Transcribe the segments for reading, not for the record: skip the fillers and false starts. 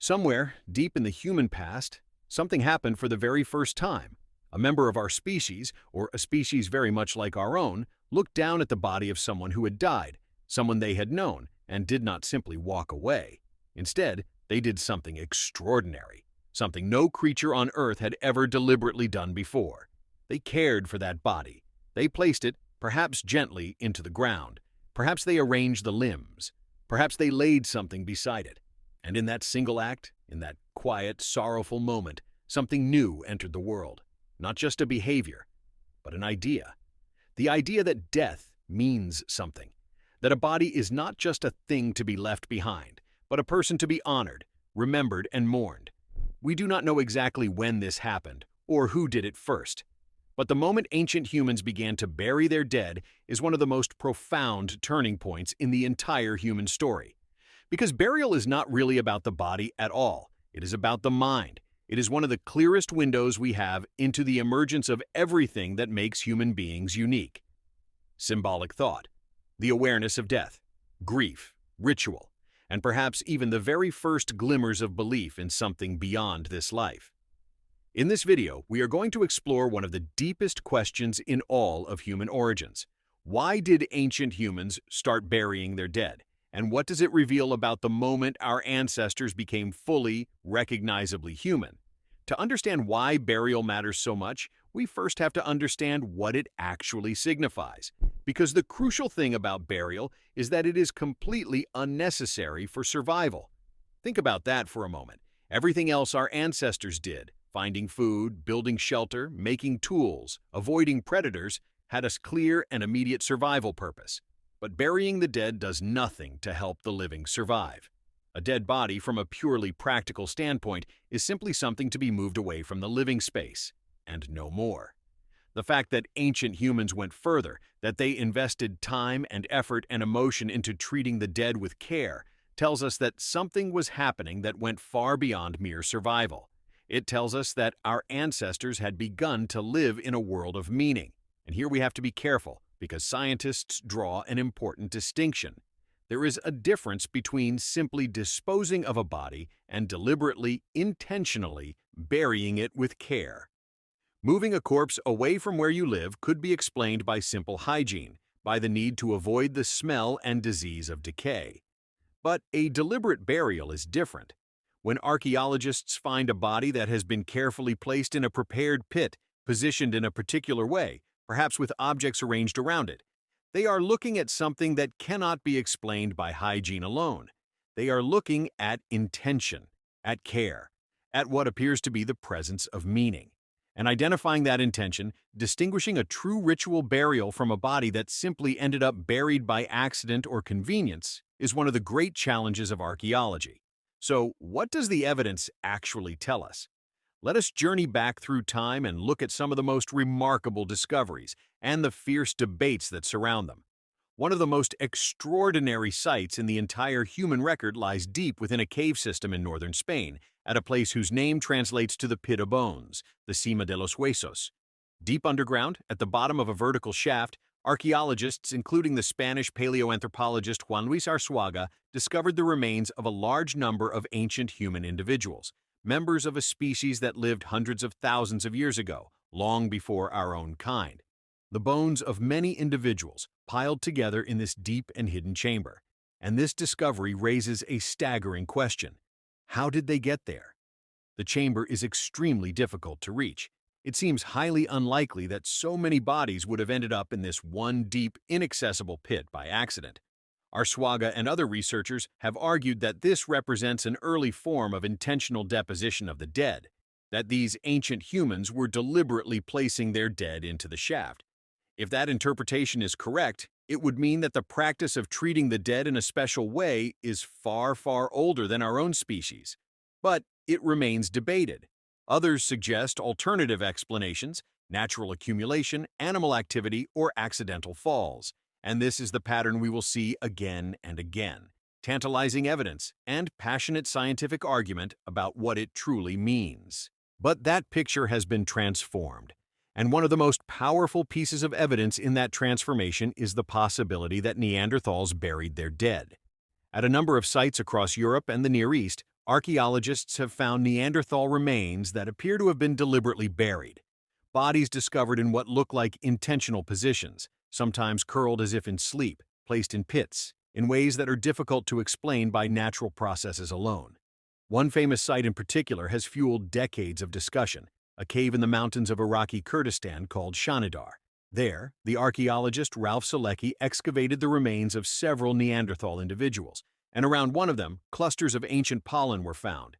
Somewhere, deep in the human past, something happened for the very first time. A member of our species, or a species very much like our own, looked down at the body of someone who had died, someone they had known, and did not simply walk away. Instead, they did something extraordinary, something no creature on Earth had ever deliberately done before. They cared for that body. They placed it, perhaps gently, into the ground. Perhaps they arranged the limbs. Perhaps they laid something beside it. And in that single act, in that quiet, sorrowful moment, something new entered the world. Not just a behavior, but an idea. The idea that death means something. That a body is not just a thing to be left behind, but a person to be honored, remembered, and mourned. We do not know exactly when this happened, or who did it first. But the moment ancient humans began to bury their dead is one of the most profound turning points in the entire human story. Because burial is not really about the body at all. It is about the mind. It is one of the clearest windows we have into the emergence of everything that makes human beings unique. Symbolic thought, the awareness of death, grief, ritual, and perhaps even the very first glimmers of belief in something beyond this life. In this video, we are going to explore one of the deepest questions in all of human origins. Why did ancient humans start burying their dead? And what does it reveal about the moment our ancestors became fully, recognizably human? To understand why burial matters so much, we first have to understand what it actually signifies. Because the crucial thing about burial is that it is completely unnecessary for survival. Think about that for a moment. Everything else our ancestors did, finding food, building shelter, making tools, avoiding predators, had a clear and immediate survival purpose. But burying the dead does nothing to help the living survive. A dead body, from a purely practical standpoint, is simply something to be moved away from the living space, and no more. The fact that ancient humans went further, that they invested time and effort and emotion into treating the dead with care, tells us that something was happening that went far beyond mere survival. It tells us that our ancestors had begun to live in a world of meaning. And here we have to be careful, because scientists draw an important distinction. There is a difference between simply disposing of a body and deliberately, intentionally burying it with care. Moving a corpse away from where you live could be explained by simple hygiene, by the need to avoid the smell and disease of decay. But a deliberate burial is different. When archaeologists find a body that has been carefully placed in a prepared pit, positioned in a particular way, perhaps with objects arranged around it, they are looking at something that cannot be explained by hygiene alone. They are looking at intention, at care, at what appears to be the presence of meaning. And identifying that intention, distinguishing a true ritual burial from a body that simply ended up buried by accident or convenience, is one of the great challenges of archaeology. So, what does the evidence actually tell us? Let us journey back through time and look at some of the most remarkable discoveries and the fierce debates that surround them. One of the most extraordinary sites in the entire human record lies deep within a cave system in northern Spain, at a place whose name translates to the Pit of Bones, the Cima de los Huesos. Deep underground, at the bottom of a vertical shaft, archaeologists, including the Spanish paleoanthropologist Juan Luis Arzuaga, discovered the remains of a large number of ancient human individuals, members of a species that lived hundreds of thousands of years ago, long before our own kind. The bones of many individuals piled together in this deep and hidden chamber. And this discovery raises a staggering question. How did they get there? The chamber is extremely difficult to reach. It seems highly unlikely that so many bodies would have ended up in this one deep, inaccessible pit by accident. Arzuaga and other researchers have argued that this represents an early form of intentional deposition of the dead, that these ancient humans were deliberately placing their dead into the shaft. If that interpretation is correct, it would mean that the practice of treating the dead in a special way is far, far older than our own species. But it remains debated. Others suggest alternative explanations: natural accumulation, animal activity, or accidental falls. And this is the pattern we will see again and again. Tantalizing evidence and passionate scientific argument about what it truly means. But that picture has been transformed. And one of the most powerful pieces of evidence in that transformation is the possibility that Neanderthals buried their dead. At a number of sites across Europe and the Near East, Archaeologists have found Neanderthal remains that appear to have been deliberately buried. Bodies discovered in what look like intentional positions, sometimes curled as if in sleep, placed in pits, in ways that are difficult to explain by natural processes alone. One famous site in particular has fueled decades of discussion, a cave in the mountains of Iraqi Kurdistan called Shanidar. There, the archaeologist Ralph Selecki excavated the remains of several Neanderthal individuals, and around one of them, clusters of ancient pollen were found.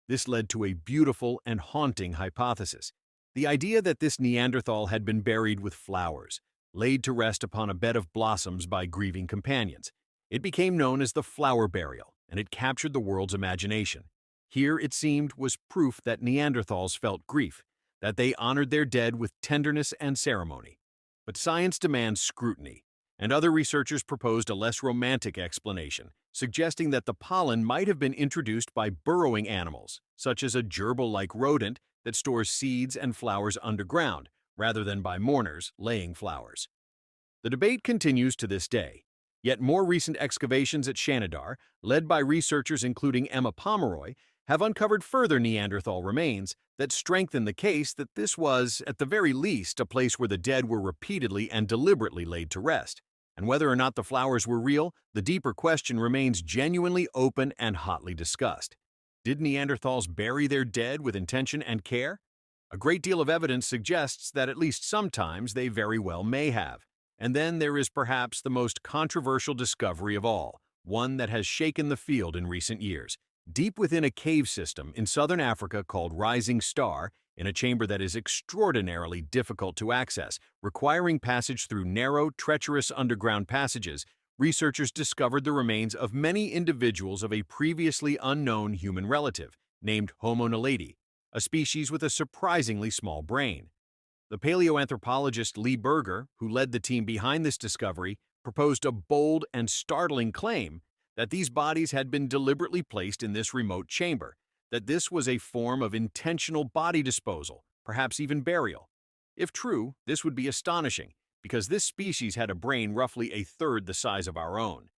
This led to a beautiful and haunting hypothesis: the idea that this Neanderthal had been buried with flowers, laid to rest upon a bed of blossoms by grieving companions. It became known as the flower burial, and it captured the world's imagination. Here, it seemed, was proof that Neanderthals felt grief, that they honored their dead with tenderness and ceremony. But science demands scrutiny, and other researchers proposed a less romantic explanation, suggesting that the pollen might have been introduced by burrowing animals, such as a gerbil-like rodent that stores seeds and flowers underground, rather than by mourners laying flowers. The debate continues to this day, yet more recent excavations at Shanidar, led by researchers including Emma Pomeroy, have uncovered further Neanderthal remains that strengthen the case that this was, at the very least, a place where the dead were repeatedly and deliberately laid to rest. And whether or not the flowers were real, the deeper question remains genuinely open and hotly discussed. Did Neanderthals bury their dead with intention and care? A great deal of evidence suggests that at least sometimes they very well may have. And then there is perhaps the most controversial discovery of all, one that has shaken the field in recent years. Deep within a cave system in southern Africa called Rising Star, in a chamber that is extraordinarily difficult to access, requiring passage through narrow, treacherous underground passages, researchers discovered the remains of many individuals of a previously unknown human relative, named Homo naledi, a species with a surprisingly small brain. The paleoanthropologist Lee Berger, who led the team behind this discovery, proposed a bold and startling claim that these bodies had been deliberately placed in this remote chamber, that this was a form of intentional body disposal, perhaps even burial. If true, this would be astonishing, because this species had a brain roughly a third the size of our own.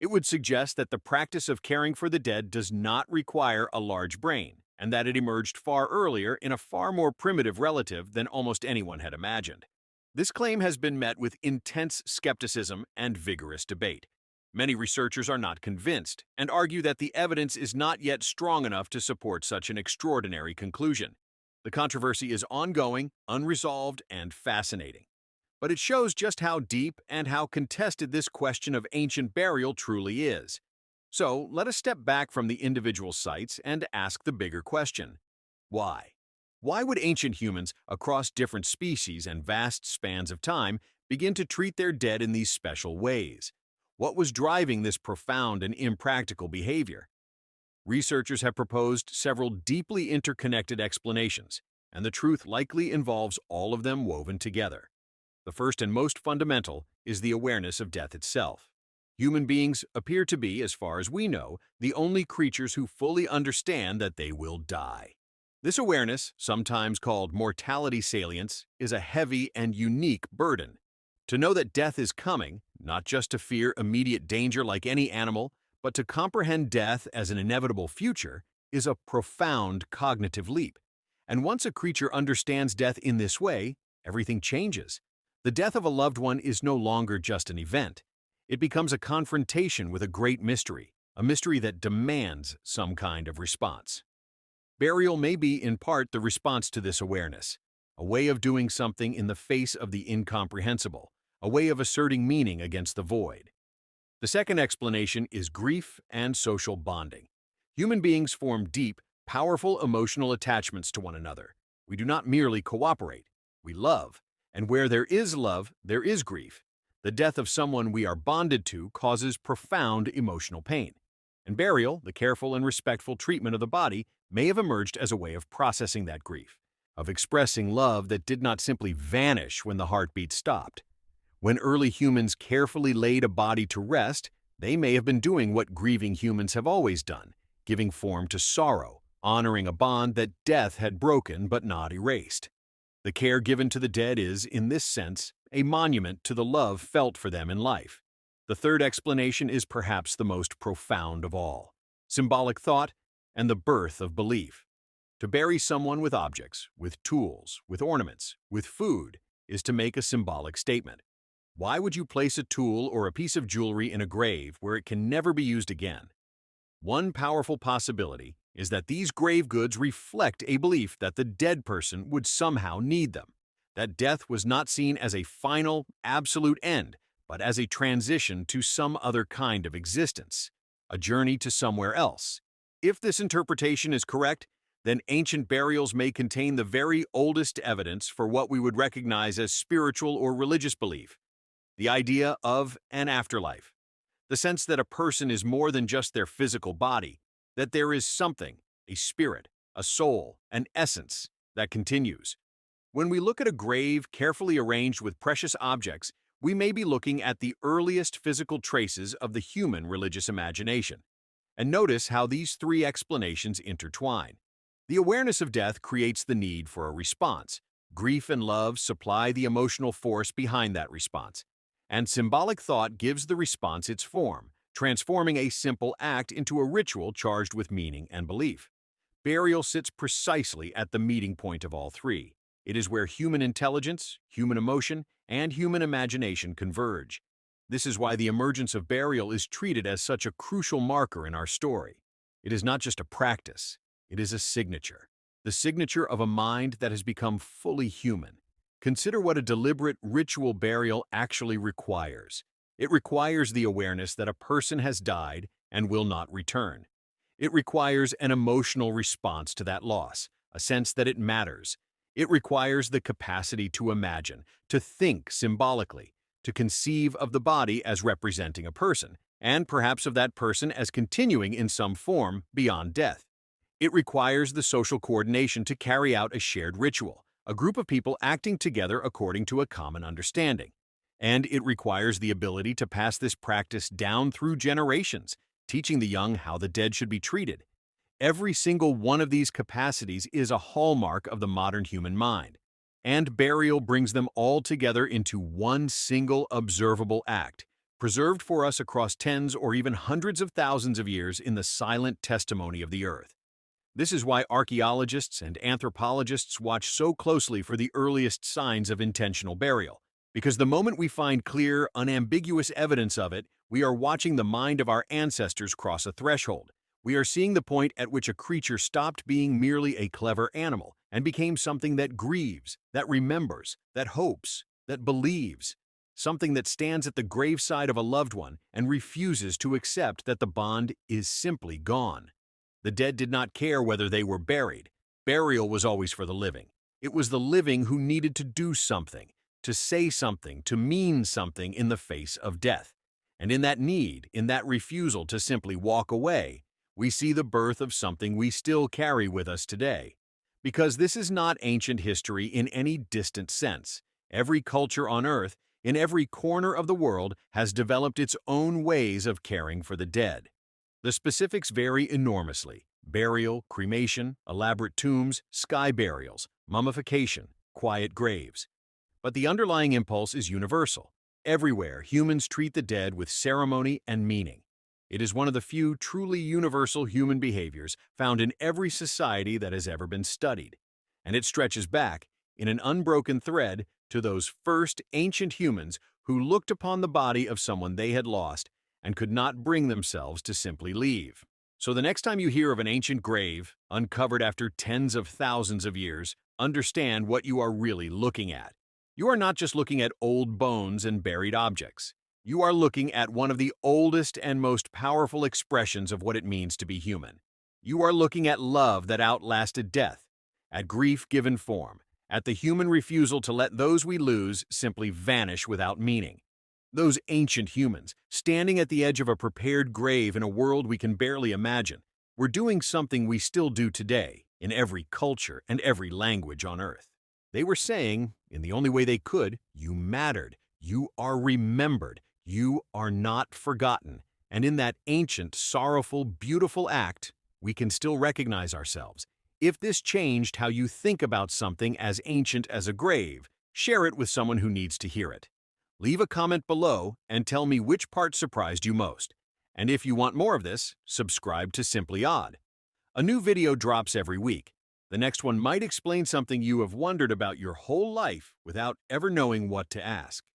It would suggest that the practice of caring for the dead does not require a large brain, and that it emerged far earlier in a far more primitive relative than almost anyone had imagined. This claim has been met with intense skepticism and vigorous debate. Many researchers are not convinced and argue that the evidence is not yet strong enough to support such an extraordinary conclusion. The controversy is ongoing, unresolved, and fascinating. But it shows just how deep and how contested this question of ancient burial truly is. So, let us step back from the individual sites and ask the bigger question: why? Why would ancient humans across different species and vast spans of time begin to treat their dead in these special ways? What was driving this profound and impractical behavior? Researchers have proposed several deeply interconnected explanations, and the truth likely involves all of them woven together. The first and most fundamental is the awareness of death itself. Human beings appear to be, as far as we know, the only creatures who fully understand that they will die. This awareness, sometimes called mortality salience, is a heavy and unique burden. To know that death is coming, not just to fear immediate danger like any animal, but to comprehend death as an inevitable future, is a profound cognitive leap. And once a creature understands death in this way, everything changes. The death of a loved one is no longer just an event. It becomes a confrontation with a great mystery, a mystery that demands some kind of response. Burial may be, in part, the response to this awareness, a way of doing something in the face of the incomprehensible, a way of asserting meaning against the void. The second explanation is grief and social bonding. Human beings form deep, powerful emotional attachments to one another. We do not merely cooperate, we love. And where there is love, there is grief. The death of someone we are bonded to causes profound emotional pain. And burial, the careful and respectful treatment of the body, may have emerged as a way of processing that grief, of expressing love that did not simply vanish when the heartbeat stopped. When early humans carefully laid a body to rest, they may have been doing what grieving humans have always done, giving form to sorrow, honoring a bond that death had broken but not erased. The care given to the dead is, in this sense, a monument to the love felt for them in life. The third explanation is perhaps the most profound of all. Symbolic thought: and the birth of belief. To bury someone with objects, with tools, with ornaments, with food, is to make a symbolic statement. Why would you place a tool or a piece of jewelry in a grave where it can never be used again? One powerful possibility is that these grave goods reflect a belief that the dead person would somehow need them, that death was not seen as a final, absolute end, but as a transition to some other kind of existence, a journey to somewhere else. If this interpretation is correct, then ancient burials may contain the very oldest evidence for what we would recognize as spiritual or religious belief, the idea of an afterlife. The sense that a person is more than just their physical body, that there is something, a spirit, a soul, an essence, that continues. When we look at a grave carefully arranged with precious objects, we may be looking at the earliest physical traces of the human religious imagination. And notice how these three explanations intertwine. The awareness of death creates the need for a response. Grief and love supply the emotional force behind that response. And symbolic thought gives the response its form, transforming a simple act into a ritual charged with meaning and belief. Burial sits precisely at the meeting point of all three. It is where human intelligence, human emotion, and human imagination converge. This is why the emergence of burial is treated as such a crucial marker in our story. It is not just a practice, it is a signature. The signature of a mind that has become fully human. Consider what a deliberate ritual burial actually requires. It requires the awareness that a person has died and will not return. It requires an emotional response to that loss, a sense that it matters. It requires the capacity to imagine, to think symbolically, to conceive of the body as representing a person, and perhaps of that person as continuing in some form beyond death. It requires the social coordination to carry out a shared ritual, a group of people acting together according to a common understanding. And it requires the ability to pass this practice down through generations, teaching the young how the dead should be treated. Every single one of these capacities is a hallmark of the modern human mind, and burial brings them all together into one single observable act, preserved for us across tens or even hundreds of thousands of years in the silent testimony of the earth. This is why archaeologists and anthropologists watch so closely for the earliest signs of intentional burial, because the moment we find clear, unambiguous evidence of it, we are watching the mind of our ancestors cross a threshold. We are seeing the point at which a creature stopped being merely a clever animal and became something that grieves, that remembers, that hopes, that believes, something that stands at the graveside of a loved one and refuses to accept that the bond is simply gone. The dead did not care whether they were buried. Burial was always for the living. It was the living who needed to do something, to say something, to mean something in the face of death. And in that need, in that refusal to simply walk away, we see the birth of something we still carry with us today. Because this is not ancient history in any distant sense. Every culture on Earth, in every corner of the world, has developed its own ways of caring for the dead. The specifics vary enormously: burial, cremation, elaborate tombs, sky burials, mummification, quiet graves. But the underlying impulse is universal. Everywhere, humans treat the dead with ceremony and meaning. It is one of the few truly universal human behaviors found in every society that has ever been studied. And it stretches back, in an unbroken thread, to those first ancient humans who looked upon the body of someone they had lost and could not bring themselves to simply leave. So the next time you hear of an ancient grave, uncovered after tens of thousands of years, understand what you are really looking at. You are not just looking at old bones and buried objects. You are looking at one of the oldest and most powerful expressions of what it means to be human. You are looking at love that outlasted death, at grief given form, at the human refusal to let those we lose simply vanish without meaning. Those ancient humans, standing at the edge of a prepared grave in a world we can barely imagine, were doing something we still do today in every culture and every language on Earth. They were saying, in the only way they could, you mattered, you are remembered, you are not forgotten. And in that ancient, sorrowful, beautiful act, we can still recognize ourselves. If this changed how you think about something as ancient as a grave, share it with someone who needs to hear it. Leave a comment below and tell me which part surprised you most. And if you want more of this, subscribe to Simply Odd. A new video drops every week. The next one might explain something you have wondered about your whole life without ever knowing what to ask.